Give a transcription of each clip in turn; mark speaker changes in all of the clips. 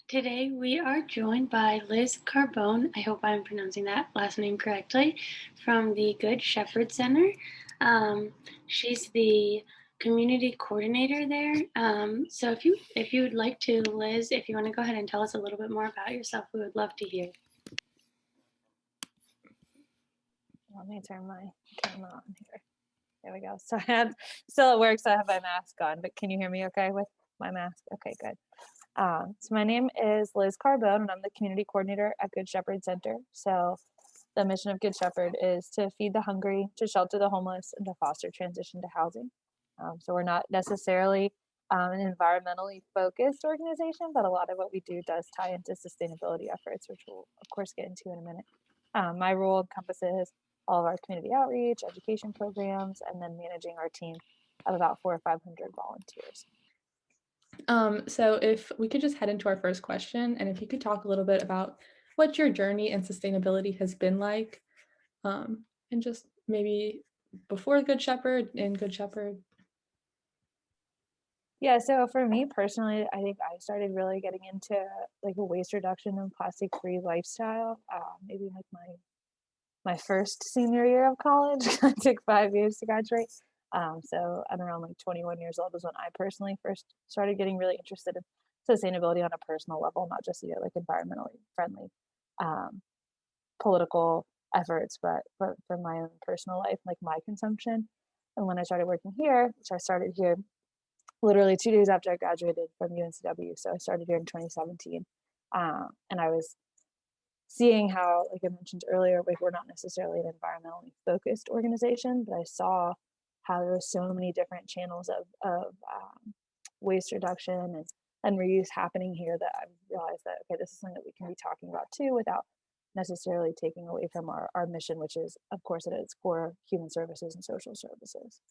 Speaker 1: Today we are joined by Liz Carbone. I hope I'm pronouncing that last name correctly, from the Good Shepherd Center. She's the community coordinator there. So if you would like to, Liz, if you want to go ahead and tell us a little bit more about yourself, we would love to hear.
Speaker 2: Let me turn my camera on here. There we go. So I have still at work, so I have my mask on, but can you hear me okay with my mask? Okay, good. So my name is Liz Carbone, and I'm the community coordinator at Good Shepherd Center. So the mission of Good Shepherd is to feed the hungry, to shelter the homeless, and to foster transition to housing. So we're not necessarily an environmentally focused organization, but a lot of what we do does tie into sustainability efforts, which we'll of course get into in a minute. My role encompasses all of our community outreach, education programs, and then managing our team of about 400 or 500 volunteers.
Speaker 3: So if we could just head into our first question, and if you could talk a little bit about what your journey in sustainability has been like, and just maybe before Good Shepherd and Good Shepherd.
Speaker 2: Yeah, so for me personally, I think I started really getting into like a waste reduction and plastic-free lifestyle, maybe like my first senior year of college. It took 5 years to graduate. So I'm around like 21 years old was when I personally first started getting really interested in sustainability on a personal level, not just like environmentally friendly political efforts, but for my own personal life, like my consumption. And when I started working here, which I started here literally 2 days after I graduated from UNCW, so I started here in 2017, and I was seeing how, like I mentioned earlier, like we're not necessarily an environmentally focused organization, but I saw how there were so many different channels of waste reduction and reuse happening here that I realized that, okay, this is something that we can be talking about too without necessarily taking away from our mission, which is, of course, at its core, human services and social services.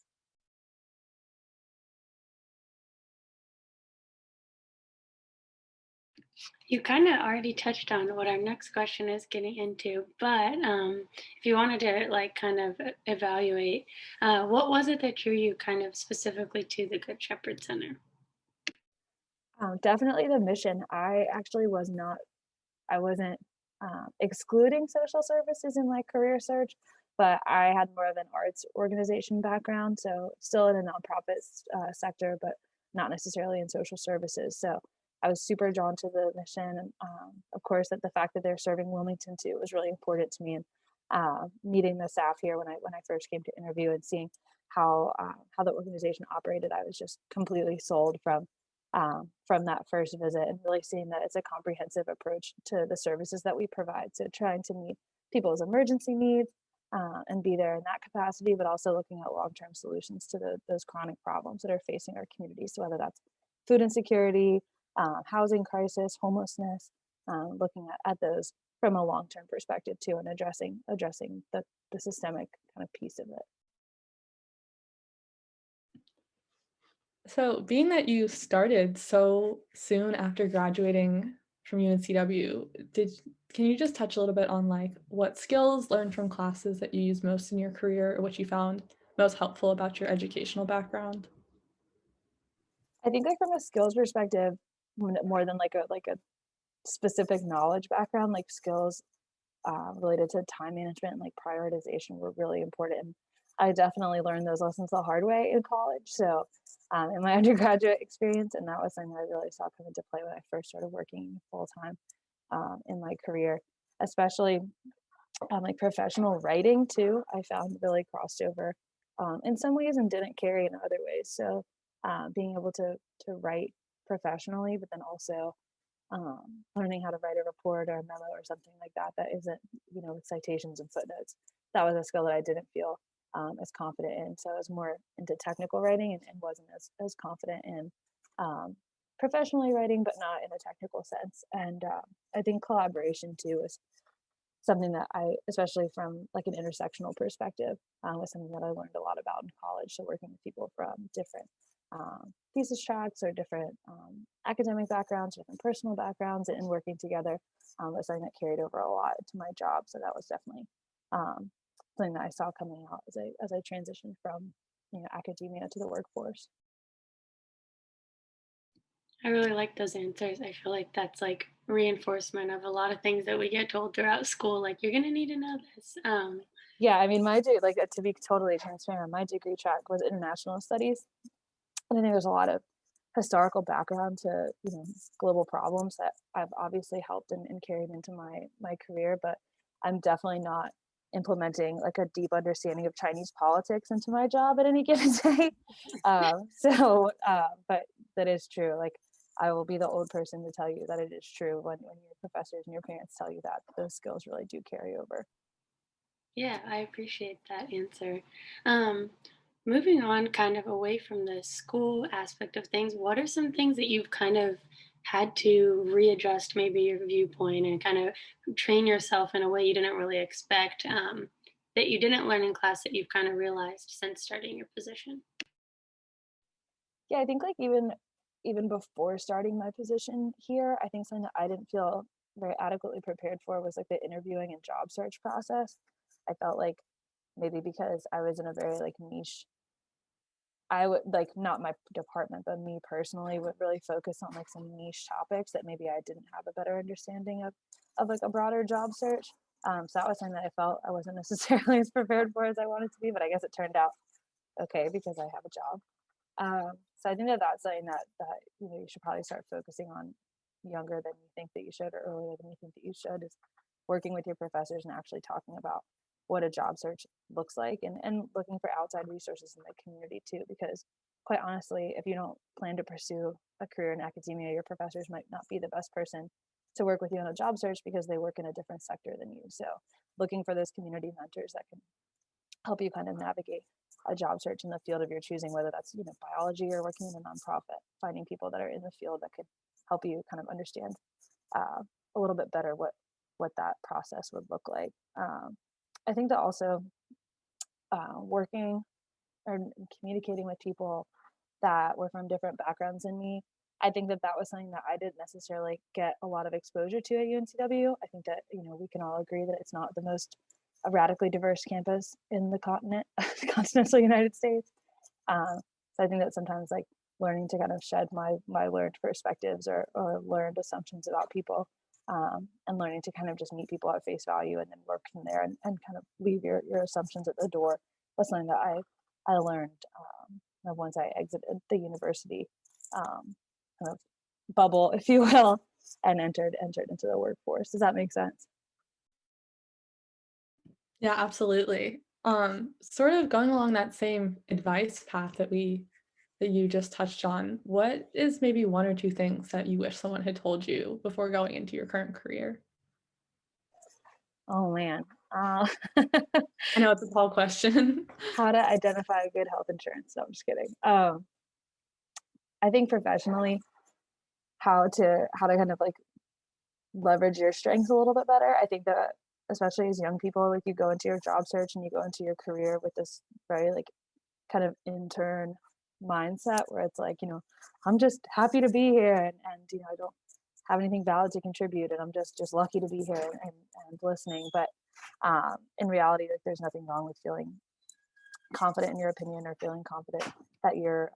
Speaker 1: You kind of already touched on what our next question is getting into, but if you wanted to like kind of evaluate, what was it that drew you kind of specifically to the Good Shepherd Center?
Speaker 2: Definitely the mission. I wasn't excluding social services in my career search, but I had more of an arts organization background, so still in a nonprofit sector, but not necessarily in social services. So I was super drawn to the mission, and of course, that the fact that they're serving Wilmington too was really important to me. And meeting the staff here when I first came to interview and seeing how the organization operated, I was just completely sold from that first visit, and really seeing that it's a comprehensive approach to the services that we provide. So trying to meet people's emergency needs and be there in that capacity, but also looking at long-term solutions to those chronic problems that are facing our communities. So whether that's food insecurity, housing crisis, homelessness, looking at those from a long-term perspective too, and addressing the systemic kind of piece of it.
Speaker 3: So being that you started so soon after graduating from UNCW, can you just touch a little bit on like what skills learned from classes that you use most in your career, or what you found most helpful about your educational background?
Speaker 2: I think like from a skills perspective, more than like a specific knowledge background, like skills related to time management and like prioritization were really important. And I definitely learned those lessons the hard way in college. So in my undergraduate experience, and that was something that I really saw come into play when I first started working full time in my career, especially like professional writing too. I found really crossed over in some ways and didn't carry in other ways. So being able to write professionally, but then also learning how to write a report or a memo or something like that that isn't, with citations and footnotes. That was a skill that I didn't feel as confident in. So I was more into technical writing and wasn't as confident in professionally writing, but not in a technical sense. And I think collaboration too is something that especially from like an intersectional perspective, was something that I learned a lot about in college. So working with people from different thesis tracks or different academic backgrounds, different personal backgrounds, and working together was something that carried over a lot to my job. So that was definitely something that I saw coming out as I transitioned from academia to the workforce.
Speaker 1: I really like those answers. I feel like that's like reinforcement of a lot of things that we get told throughout school, like you're gonna need to know this.
Speaker 2: Yeah, I mean, to be totally transparent, my degree track was international studies. And I think there's a lot of historical background to, global problems that I've obviously helped and carried into my career, but I'm definitely not implementing like a deep understanding of Chinese politics into my job at any given day. But that is true. Like, I will be the old person to tell you that it is true when your professors and your parents tell you that those skills really do carry over.
Speaker 1: Yeah, I appreciate that answer. Um, Moving on kind of away from the school aspect of things, what are some things that you've kind of had to readjust maybe your viewpoint and kind of train yourself in a way you didn't really expect, that you didn't learn in class that you've kind of realized since starting your position?
Speaker 2: Yeah, I think like even before starting my position here, I think something that I didn't feel very adequately prepared for was like the interviewing and job search process. I felt like maybe because I was in a very like niche, I would like not my department, but me personally would really focus on like some niche topics that maybe I didn't have a better understanding of like a broader job search. So that was something that I felt I wasn't necessarily as prepared for as I wanted to be, but I guess it turned out okay because I have a job. So I think that that's something that you should probably start focusing on younger than you think that you should, or earlier than you think that you should, is working with your professors and actually talking about what a job search looks like, and looking for outside resources in the community too. Because quite honestly, if you don't plan to pursue a career in academia, your professors might not be the best person to work with you on a job search because they work in a different sector than you. So looking for those community mentors that can help you kind of navigate a job search in the field of your choosing, whether that's biology or working in a nonprofit, finding people that are in the field that could help you kind of understand a little bit better what that process would look like. I think that also working or communicating with people that were from different backgrounds than me, I think that that was something that I didn't necessarily get a lot of exposure to at UNCW. I think that we can all agree that it's not the most a radically diverse campus in the continental United States. So I think that sometimes like learning to kind of shed my learned perspectives or learned assumptions about people, and learning to kind of just meet people at face value and then work from there, and kind of leave your assumptions at the door was something that I learned once I exited the university kind of bubble, if you will, and entered into the workforce. Does that make sense?
Speaker 3: Yeah, absolutely. Sort of going along that same advice path that you just touched on, what is maybe one or two things that you wish someone had told you before going into your current career?
Speaker 2: Oh man.
Speaker 3: I know it's a tall question.
Speaker 2: How to identify good health insurance. No, I'm just kidding. I think professionally, how to kind of like leverage your strengths a little bit better. I think that especially as young people, like you go into your job search and you go into your career with this very like kind of intern mindset where it's like, I'm just happy to be here, and I don't have anything valid to contribute, and I'm just lucky to be here and listening. But in reality, like there's nothing wrong with feeling confident in your opinion, or feeling confident that you're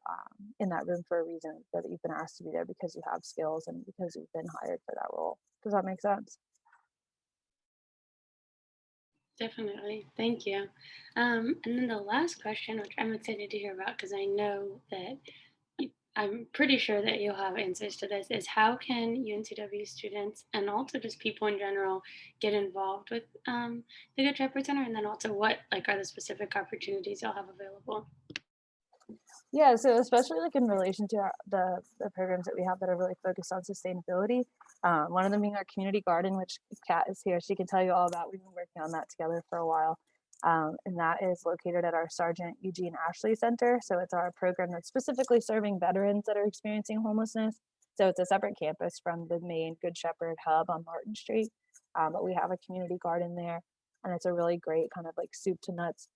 Speaker 2: in that room for a reason, that you've been asked to be there because you have skills and because you've been hired for that role. Does that make sense?
Speaker 1: Definitely. Thank you. And then the last question, which I'm excited to hear about because I know that I'm pretty sure that you'll have answers to this, is how can UNCW students and also just people in general get involved with the Good Shepherd Center? And then also what like are the specific opportunities you'll have available?
Speaker 2: Yeah, so especially like in relation to the programs that we have that are really focused on sustainability, one of them being our community garden, which Kat is here, she can tell you all about. We've been working on that together for a while, and that is located at our Sergeant Eugene Ashley Center. So it's our program that's specifically serving veterans that are experiencing homelessness. So it's a separate campus from the main Good Shepherd hub on Martin Street, but we have a community garden there, and it's a really great kind of like soup to nuts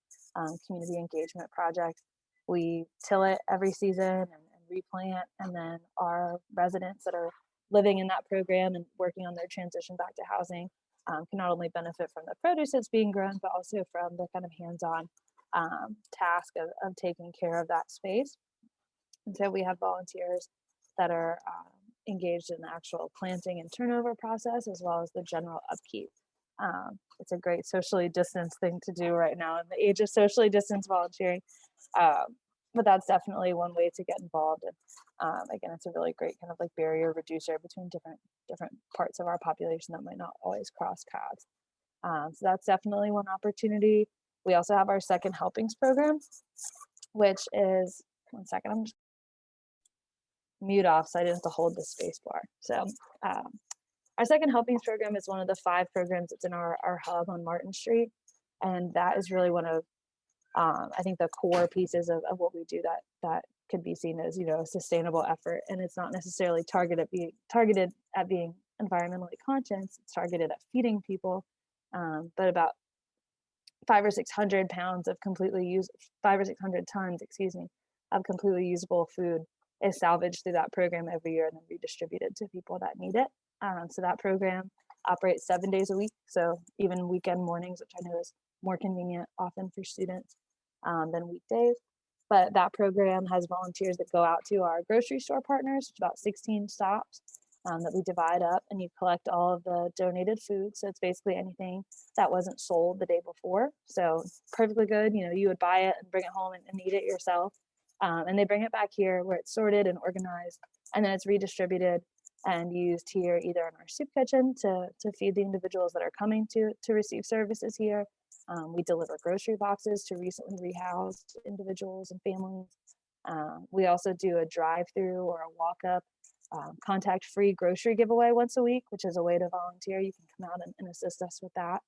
Speaker 2: community engagement project. We till it every season and replant, and then our residents that are living in that program and working on their transition back to housing can not only benefit from the produce that's being grown, but also from the kind of hands-on task of taking care of that space. And so we have volunteers that are engaged in the actual planting and turnover process, as well as the general upkeep. It's a great socially distanced thing to do right now in the age of socially distanced volunteering. But that's definitely one way to get involved. And again, it's a really great kind of like barrier reducer between different parts of our population that might not always cross paths. So that's definitely one opportunity. We also have our Second Helpings program, which is, one second, I'm just mute off so I didn't have to hold the space bar. So our Second Helpings program is one of the 5 programs that's in our hub on Martin Street. And that is really one of, I think, the core pieces of what we do that could be seen as, you know, a sustainable effort. And it's not necessarily targeted at being environmentally conscious. It's targeted at feeding people. But about 500 or 600 pounds of 500 or 600 tons, of completely usable food is salvaged through that program every year and then redistributed to people that need it. So that program operates 7 days a week. So even weekend mornings, which I know is more convenient often for students than weekdays. But that program has volunteers that go out to our grocery store partners, about 16 stops that we divide up, and you collect all of the donated food. So it's basically anything that wasn't sold the day before. So perfectly good, you know, you would buy it and bring it home and eat it yourself. And they bring it back here where it's sorted and organized, and then it's redistributed and used here either in our soup kitchen to feed the individuals that are coming to receive services here. We deliver grocery boxes to recently rehoused individuals and families. We also do a drive-through or a walk-up contact-free grocery giveaway once a week, which is a way to volunteer. You can come out and assist us with that.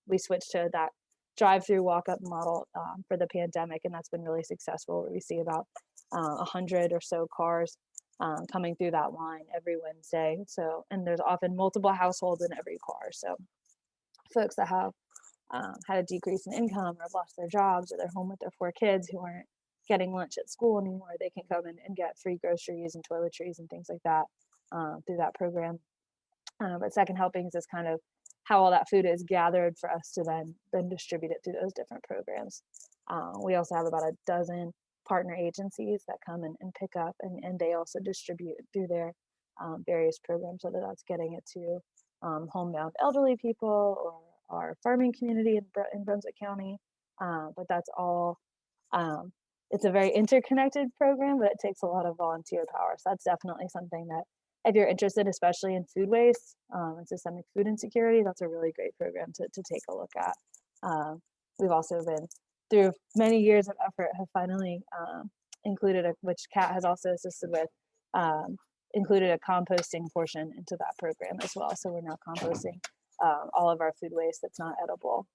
Speaker 2: We switched to that drive-through walk-up model for the pandemic, and that's been really successful. We see about 100 or so cars coming through that line every Wednesday. So, and there's often multiple households in every car. So folks that have had a decrease in income or have lost their jobs, or they're home with their 4 kids who aren't getting lunch at school anymore, they can come and get free groceries and toiletries and things like that through that program. But Second Helpings is kind of how all that food is gathered for us to then distribute it through those different programs. We also have about a dozen partner agencies that come and pick up, and they also distribute through their various programs, whether that's getting it to homebound elderly people or our farming community in Brunswick County. But that's all, it's a very interconnected program, but it takes a lot of volunteer power. So that's definitely something that, if you're interested, especially in food waste and systemic food insecurity, that's a really great program to take a look at. We've also been, through many years of effort, have finally included, which Kat has also assisted with, included a composting portion into that program as well. So we're now composting all of our food waste that's not edible